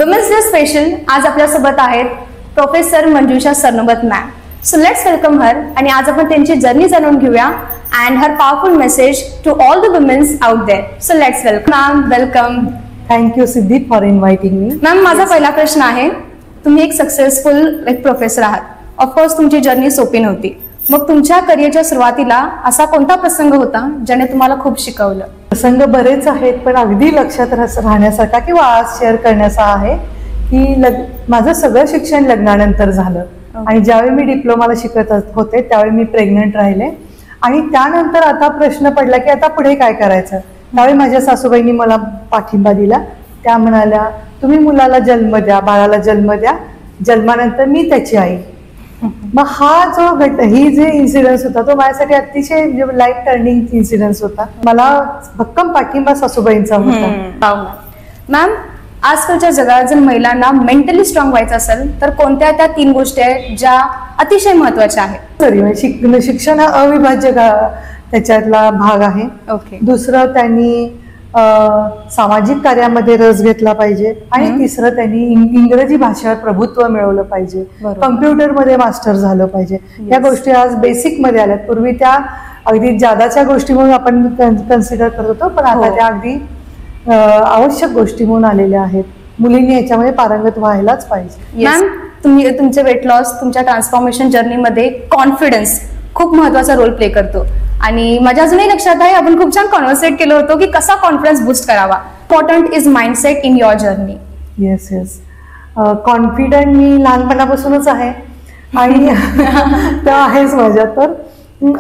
Women's day special आज आपल्यासोबत आहेत professor Manjusha Sarnobat ma'am. So let's welcome her आणि आज आपण त्यांची जर्नी जाणून घेऊया and her powerful message to all the womens out there. So let's welcome ma'am. Welcome. Thank you Siddhi for inviting me. Ma'am माझा पहिला प्रश्न आहे, तुम्ही एक सक्सेसफुल प्रोफेसर आहात. ऑफकोर्स तुमची जर्नी सोपी नव्हती. मग तुमच्या करिअरच्या सुरुवातीला असा कोणता प्रसंग होता ज्याने तुम्हाला खूप शिकवलं? प्रसंग बरेच आहेत, पण अगदी लक्षात राहण्यासारखा किंवा आज शेअर करण्याचा आहे की माझं सगळं शिक्षण लग्नानंतर झालं. आणि ज्यावेळी मी डिप्लोमाला शिकत होते त्यावेळी मी प्रेग्नंट राहिले आणि त्यानंतर आता प्रश्न पडला की आता पुढे काय करायचं. त्यावेळी माझ्या सासूबाईंनी मला पाठिंबा दिला. त्या म्हणाल्या तुम्ही मुलाला जन्म द्या, बाळाला जन्म द्या, जन्मानंतर मी त्याची आई. मग हा जो ही जे इन्सिडन्स होता तो माझ्यासाठी अतिशय लाईफ टर्निंग इन्सिडन्स होता. मला भक्कम पाठिंबा सासूबाईंचा होता. मॅम आजकालच्या जगात जर महिलांना मेंटली स्ट्रॉंग व्हायचं असेल तर कोणत्या त्या 3 गोष्टी आहेत ज्या अतिशय महत्वाच्या आहेत? शिक्षण हा अविभाज्य त्याच्यातला भाग आहे. ओके. दुसरं त्यांनी सामाजिक कार्यामध्ये रस घेतला पाहिजे आणि तिसरं त्यांनी इंग्रजी भाषेवर प्रभुत्व मिळवलं पाहिजे. कम्प्युटरमध्ये मास्टर झालं पाहिजे. या गोष्टी आज बेसिक मध्ये आल्यात. पूर्वी त्या अगदी जादाच्या गोष्टी म्हणून आपण कन्सिडर करत होतो, पण आता त्या अगदी आवश्यक गोष्टी म्हणून आलेल्या आहेत. मुलींनी याच्यामध्ये पारंगत व्हायलाच पाहिजे. मॅम तुम्ही तुमचे वेट लॉस, तुमच्या ट्रान्सफॉर्मेशन जर्नीमध्ये कॉन्फिडन्स खूप महत्वाचा रोल प्ले करतो आणि माझ्या अजूनही लक्षात आहे आपण खूप छान कॉन्व्हर्सेट केलं होतं की कसा कॉन्फिडन्स बूस्ट करावा. Important is mindset in your journey. Yes yes. Confident मी लहानपणापासूनच आहे आणि ते आहेच माझ्या. तर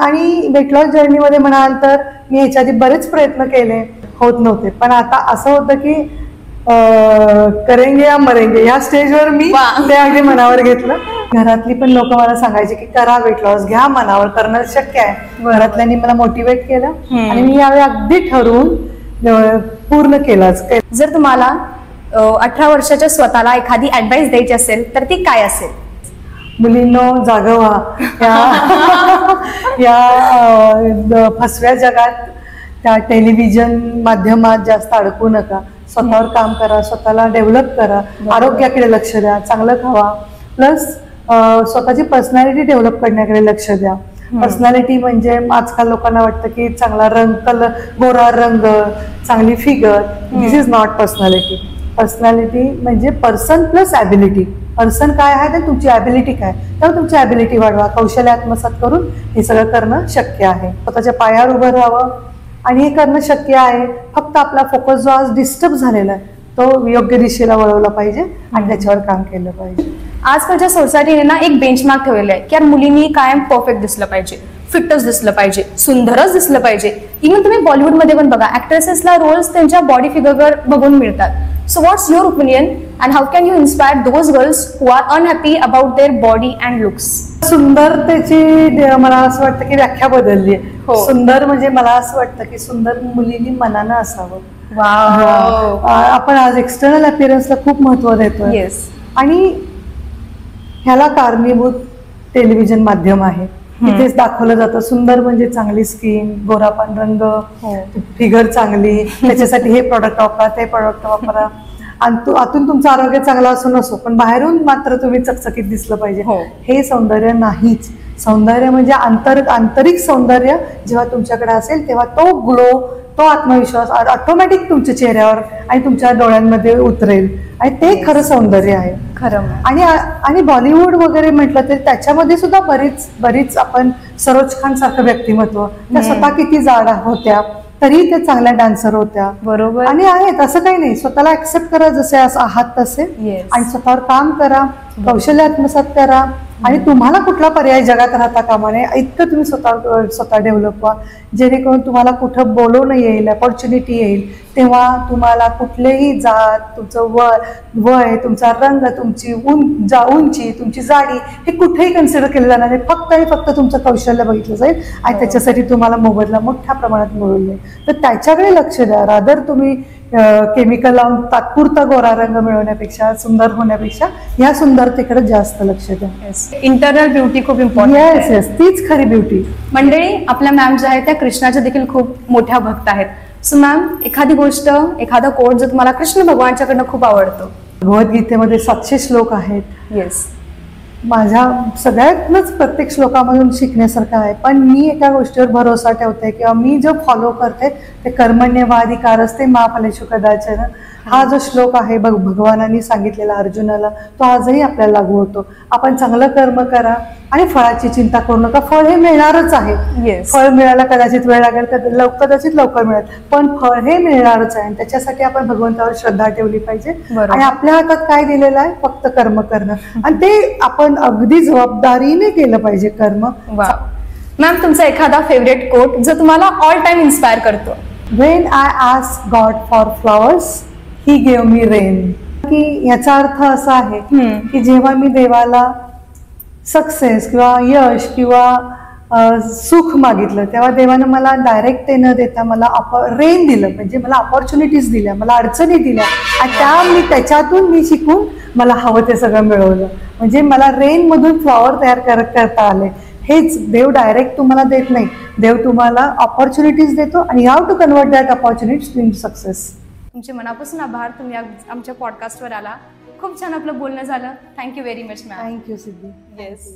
आणि वेट लॉस जर्नीमध्ये म्हणाल तर मी ह्याच्या आधी बरेच प्रयत्न केले, होत नव्हते. पण आता असं होतं की करेंगे या मरेंगे ह्या स्टेजवर मी ते अगदी मनावर घेतलं. घरातली पण लोक मला सांगायचे की करा वेट लॉस, घ्या, मनावर करणं शक्य आहे. घरातल्यांनी मला मोटिवेट केलं आणि मी यावेळी अगदी ठरवून पूर्ण केलंच. जर तुम्हाला 18 वर्षाच्या स्वतःला एखादी ऍडवाइस द्यायची असेल तर ती काय असेल? मुलींनो जागं व्हा. या फसव्या जगात त्या टेलिव्हिजन माध्यमात जास्त अडकू नका. स्वतःवर काम करा, स्वतःला डेव्हलप करा, आरोग्याकडे लक्ष द्या, चांगलं खावा, प्लस स्वतःची पर्सनॅलिटी डेव्हलप करण्याकडे लक्ष द्या. पर्सनॅलिटी म्हणजे आजकाल लोकांना वाटतं की चांगला रंग, गोरा रंग, चांगली figure, this is not personality. Personality म्हणजे पर्सन प्लस ॲबिलिटी. पर्सन काय आहे तर तुमची ॲबिलिटी काय, तर तुमची ॲबिलिटी वाढवा, कौशल्य आत्मसात करून हे सगळं करणं शक्य आहे. स्वतःच्या पायावर उभं राहावं आणि हे करणं शक्य आहे. फक्त आपला फोकस जो आज डिस्टर्ब झालेला आहे तो योग्य दिशेला वळवला पाहिजे आणि त्याच्यावर काम केलं पाहिजे. आजकालच्या सोसायटीने ना एक बेंचमार्क ठेवलेला आहे की यार मुलींनी कायम परफेक्ट दिसलं पाहिजे, फिटच दिसलं पाहिजे, सुंदरच दिसलं पाहिजे. इव्हन तुम्ही बॉलिवूडमध्ये पण बघा, ऍक्ट्रेसेसला रोल्स त्यांच्या बॉडी फिगरवर बघून मिळतात. So what's your opinion and how can you inspire those girls who are unhappy about their body and looks? सुंदरतेची मला असं वाटतं की व्याख्या बदलली आहे. सुंदर म्हणजे मला असं वाटतं की सुंदर मुलींनी मनानं असावं. आपण आज एक्सटर्नल अपिअरन्सला खूप महत्व देतोय आणि ह्याला कारणीभूत टेलिव्हिजन माध्यम आहे. तिथेच दाखवलं जातं सुंदर म्हणजे चांगली स्किन, गोरापान रंग, फिगर चांगली, त्याच्यासाठी हे प्रोडक्ट वापरा, ते प्रोडक्ट वापरा. आणि आतून तुमचं आरोग्य चांगलं असो नसो पण बाहेरून मात्र तुम्ही चकचकीत दिसलं पाहिजे. हे सौंदर्य नाहीच. सौंदर्य म्हणजे आंतरिक सौंदर्य जेव्हा तुमच्याकडे असेल तेव्हा तो ग्लो, तो आत्मविश्वास ऑटोमॅटिक तुमच्या चेहऱ्यावर आणि तुमच्या डोळ्यांमध्ये उतरेल आणि ते खरं सौंदर्य आहे. खरं. आणि बॉलिवूड वगैरे म्हटलं तर त्याच्यामध्ये सुद्धा बरीच आपण सरोज खान सारखं व्यक्तिमत्व, त्या स्वतः किती जाड होत्या तरी ते चांगल्या डान्सर होत्या. बरोबर. आणि आहेत असं काही नाही. स्वतःला ऍक्सेप्ट करा जसे आहात तसे आणि स्वतःवर काम करा, कौशल्य आत्मसात करा आणि तुम्हाला कुठला पर्याय जगात राहता कामा नये इतकं तुम्ही स्वतः डेव्हलप व्हा, जेणेकरून तुम्हाला कुठं बोलवणं येईल, अपॉर्च्युनिटी येईल तेव्हा तुम्हाला कुठलेही जात, तुमचं वय, तुमचा रंग, तुमची उंची, तुमची जाडी हे कुठेही कन्सिडर केलं जाणार नाही. फक्त आणि फक्त तुमचं कौशल्य बघितलं जाईल आणि त्याच्यासाठी तुम्हाला मोबदला मोठ्या प्रमाणात मिळून जाईल. तर त्याच्याकडे लक्ष द्या. रादर तुम्ही केमिकल लावून तात्पुरता गोरा रंग मिळवण्यापेक्षा, सुंदर होण्यापेक्षा या सुंदरतेकडे जास्त लक्ष द्या. इंटरनल ब्युटी खूप इम्पॉर्टंट. येस, तीच खरी ब्युटी. मंडळी आपल्या मॅम ज्या आहेत त्या कृष्णाच्या देखील खूप मोठ्या भक्त आहेत. सो मॅम एखादी गोष्ट, एखादा कोट जो तुम्हाला कृष्ण भगवानच्याकडनं खूप आवडतो भगवद्गीतेमध्ये 700 श्लोक आहेत. येस. माझ्या सगळ्यातनंच प्रत्येक श्लोकामधून शिकण्यासारखं आहे. पण मी एका गोष्टीवर भरोसा ठेवते किंवा मी जो फॉलो करते ते कर्मण्येवाधिकारस्ते मा फलेषु कदाचन. हा जो श्लोक आहे भगवानांनी सांगितलेला अर्जुनाला, तो आजही आपल्याला लागू होतो. आपण चांगलं कर्म करा आणि फळाची चिंता करू नका. फळ हे मिळणारच आहे. येस. फळ मिळायला कदाचित वेळ लागेल, कदाचित लवकर मिळेल, पण फळ हे मिळणारच आहे. त्याच्यासाठी आपण भगवंतावर श्रद्धा ठेवली पाहिजे. आणि आपल्या हातात काय दिलेलं आहे? फक्त कर्म करणं. आणि ते आपण अगदी जबाबदारीने केलं पाहिजे कर्म. मॅम, तुमचा एखादा फेवरेट कोट जो तुम्हाला ऑल टाइम इन्स्पायर करतो? When I asked God for flowers, He gave me rain. की याचा अर्थ असा आहे की जेव्हा मी देवाला सक्सेस किंवा यश किंवा सुख मागितलं, तेव्हा देवानं मला डायरेक्ट ते न देता मला रेन दिलं. म्हणजे मला ऑपॉर्च्युनिटीज दिल्या, मला अडचणी दिल्या, आणि त्याच्यातून मी शिकून मला हवं ते सगळं मिळवलं. म्हणजे मला रेन मधून फ्लॉवर तयार करता आले. हेच देव डायरेक्ट तुम्हाला देत नाही. देव तुम्हाला ऑपॉर्च्युनिटीज देतो आणि how to convert that opportunities in success. तुमचे मनापासून आभार. तुम्ही आमच्या पॉडकास्टवर आला. खूप छान आपलं बोलणं झालं. Thank you very much ma'am. Thank you Siddhi. Yes.